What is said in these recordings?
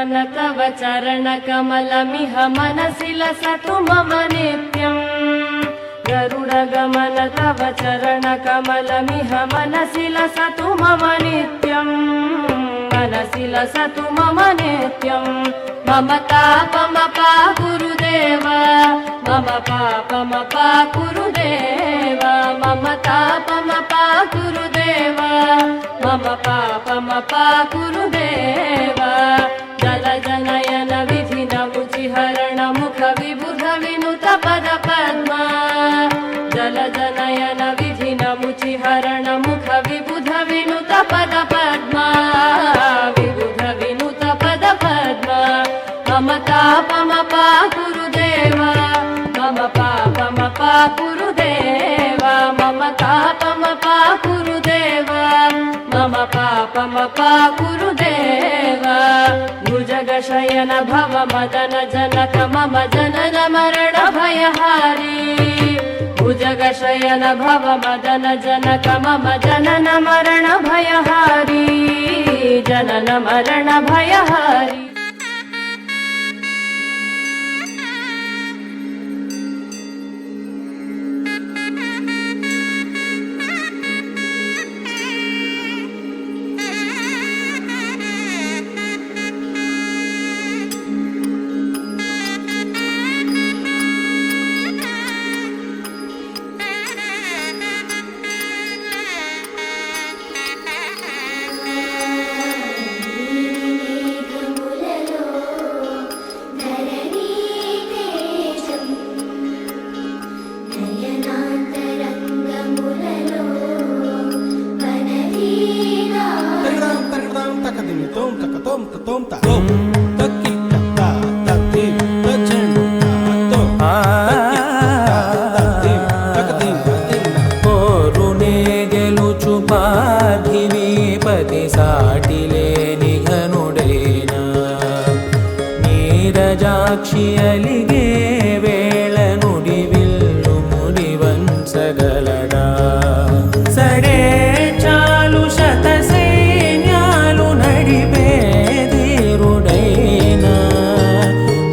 गमन तव चरणकमलमिह मनसि लसतु मम नित्यम् गरुडगमन तव चरणकमलमिह मनसि लसतु मम नित्यम् मनसि लसतु मम नित्यम् मम तापमपा गुरुदेव मम पापमपा गुरुदेव मम तापमपा गुरुदेव मम पापमपा गुरुदेव जलजनयन विधिनमुचिहरण मुख विबुध विनुत पद पद्मा जलजनयन विधिनमुचिहरण मुख विबुध विनुत पद पद्मा विबुध विनुत पद पद्मा मम तापमपा गुरुदेव मम पापमपा गुरुदेव मम तापमपा गुरुदेव मम पापमपा गुरुदेव भुजगशयन भव मदन जनक मम जनन मरण भयहारी भुजगशयन भव मदन जनक मम जनन मरण भयहारी जनन मरण भयहारी ನೀರಜಾಕ್ಷಿಯಲಿಗೆ ವೇಳ ನುಡಿವಿಲ್ಲು ಮುಡಿವಂಸಗಲಡ ಸಡೆ ಚಾಲು ಶತ ಸೈನ್ಯಾಲು ನಡಿಬೇದಿರುಡೈನ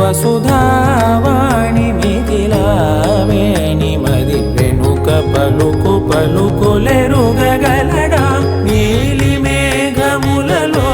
ವಸುಧಾವಾಣಿ ಮಿಥಿಲಾವೇಣಿ ಮದಿ ವೆನುಕ ಪಲುಕು ಪಲುಕುಲೆರುಗಗಲಡ ನೀಲಿ ಮೇಘములలో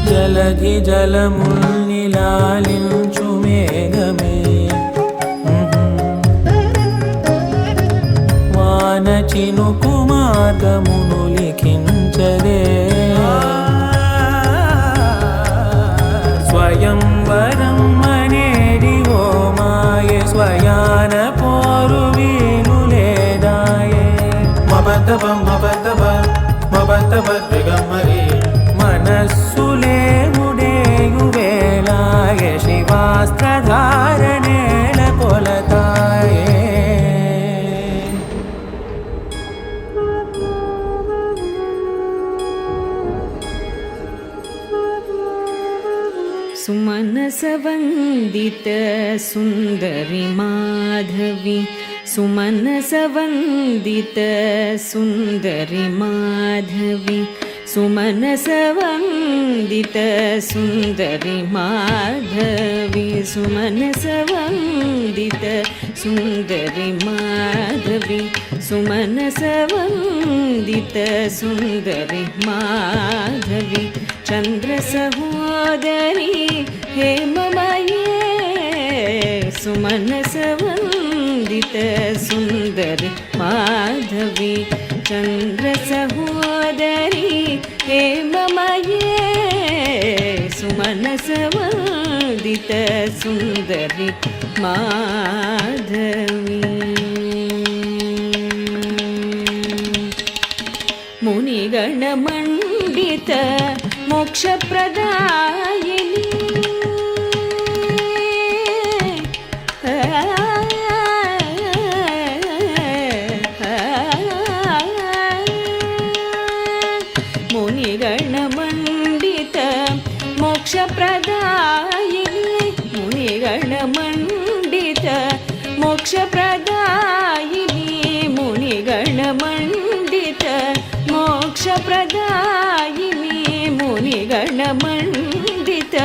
జలధి జలముల్నిలాలించు మేఘమే వాన చినుకు మార్గమును లిఖించదే స్వయంవరం అనేది ఓ మాయే స్వయాన పోరు వీలు లేదాయే మబద్దబ మబద్దబ మబద్దబ దిగమ్మరి మనస్సులే ముడేయు వేళాయ శివాస్త్రధారణేళ కొలతాయే सुमनसवन्दित सुन्दरि माधवी सुमनसवन्दित सुन्दरि माधवी सुमनसवन्दित सुन्दरि माधवी सुमनसवन्दित सुन्दरि माधवी सुमनसवन्दित सुन्दरि माधवी चन्द्रसहोदरी हेममये सुमनसवन्दित सुन्दरि माधवी चन्द्रसहोदरी हेममये ಸುಮನಸವಂದಿತ ಸುಂದರಿ ಮಾಧವಿ ಮುನಿಗಣ ಮಂಡಿತ ಮೋಕ್ಷ ಪ್ರದಾಯಿನಿ ಮುನಿಗಣ ಮಂಡಿತ ಮೋಕ್ಷ ಪ್ರದಾಯಿನಿ ಮುನಿಗಣ ಮಂಡಿತ ಮೋಕ್ಷ ಪ್ರದಾಯಿನಿ ಮುನಿಗಣ ಮಂಡಿತ ಮೋಕ್ಷ ಪ್ರದಾಯಿನಿ ಮುನಿಗಣ ಮಂಡಿತ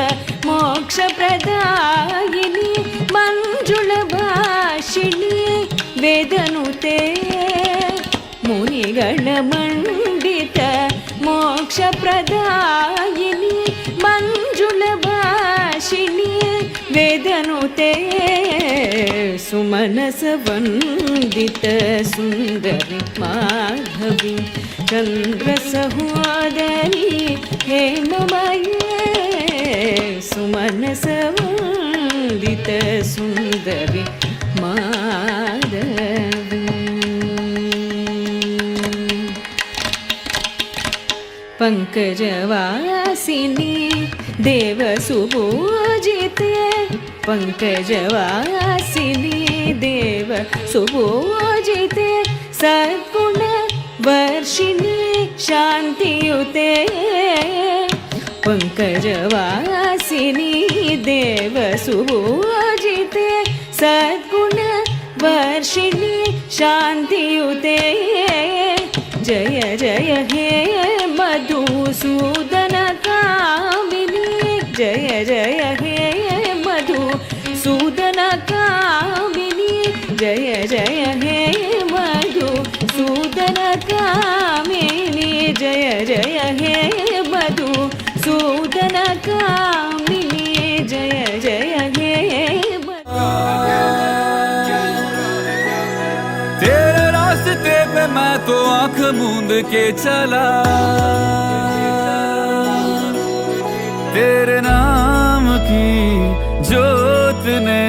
ಮೋಕ್ಷ ಪ್ರದಾಯಿನಿ ಮಂಜುಳ ಭಾಷಿಣಿ ವೇದನುತೆ ಮುನಿಗಣ ಮಂಡಿತ ಮೋಕ್ಷ ಪ್ರದಾಯಿನಿ ಮಂಜುಳ ಭಾಷಿಣಿ ವೇದನುತೆ ಸುಮನಸ ವಂದಿತ ಸುಂದರಿ ಮಾಧವಿ ಚಂದ್ರ ಸಹೋದರಿ ಹೇಮಮಯೇ ಸುಮನಸ ವಂದಿತ ಸುಂದರಿ ಮಾಧವಿ पंकजवासिनी देव सुपूजिते पंकजवासिनी देव सुपूजिते सद्गुण वर्षिणी शान्तियुते पंकजवासिनी देव सुपूजिते सद्गुण वर्षिणी शान्तियुते जय जय हे मधुसूदन कामिनी जय जय हे मधुसूदन कामिनी जय जय हे मधुसूदन कामिनी जय जय हे मधुसूदन कामिनी जय जय हे तेरे रास्ते पे मैं तो आंख मूंद के चला तेरे नाम की जोत ने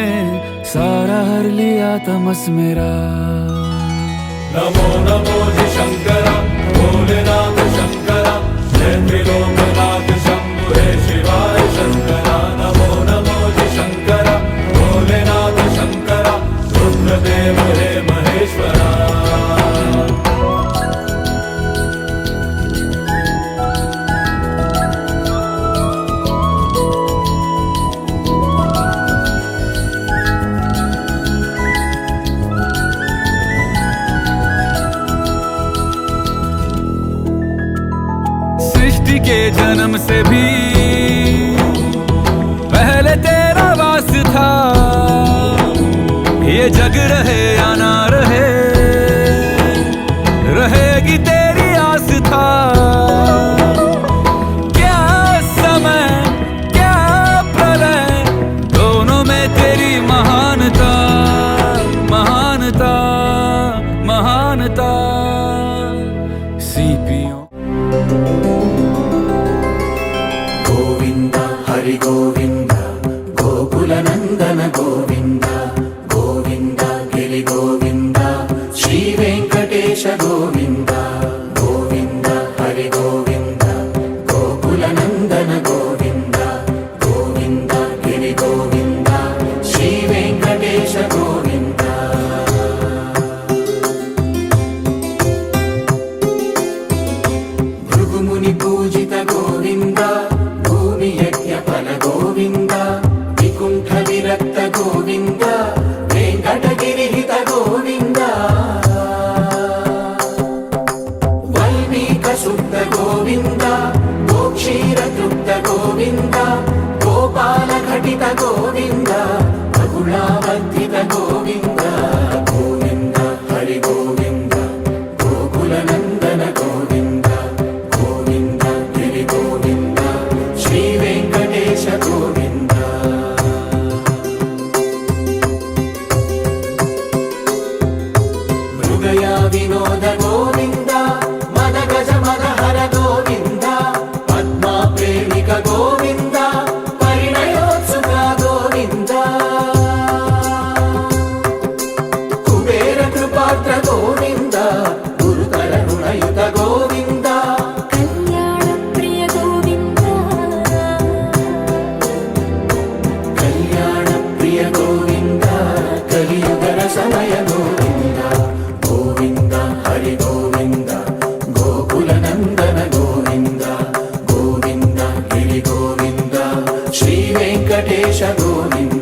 सारा हर लिया तमस मेरा नमो नमो जी शंकरा भोलेनाथ शंकरा जय त्रिलोकनाथ शंभु हे शिवाय शंकरा नमो नमो जी शंकरा भोलेनाथ शंकरा रुद्रदेव हे महेश्वरा सृष्टि के जन्म से भी पहले तेरा वास था ये जग रहे या ना रहे रहेगी तेरी आस था क्या समय क्या प्रलय दोनों में तेरी महानता महानता महानता सीपियों गोविंद हरि गोविंद गोकुल नंदन गोविंद गोविंद गिरि गोविंद श्री वेंकटेश गोविंद गोविंद हरि गोविंद गोकुल नंदन गोविंद गोविंद गिरि गोविंद श्री वेंकटेश गोविंद भृगुमुनि पूजित गोविंद भूमि यज्ञ फल गोविंद विकुंठ विरक्त गोविंद वेंकटगिरिहित गोविंद वल्मीक शुद्ध गोविंद गोक्षीर तृप्त गोविंद गोपाल घटित गोविंद बगुलावर्धित गोविंद गोविंद हरि गोविंद गोकुल नंदन गोविंद गोविंद गिरि गोविंद श्री वेंकटेश गोविंद मृगया विनोद गोविंद मद गज मद हर गोविंद पद्मा प्रेमिक गोविंद वेङ्कटेश गोविन्द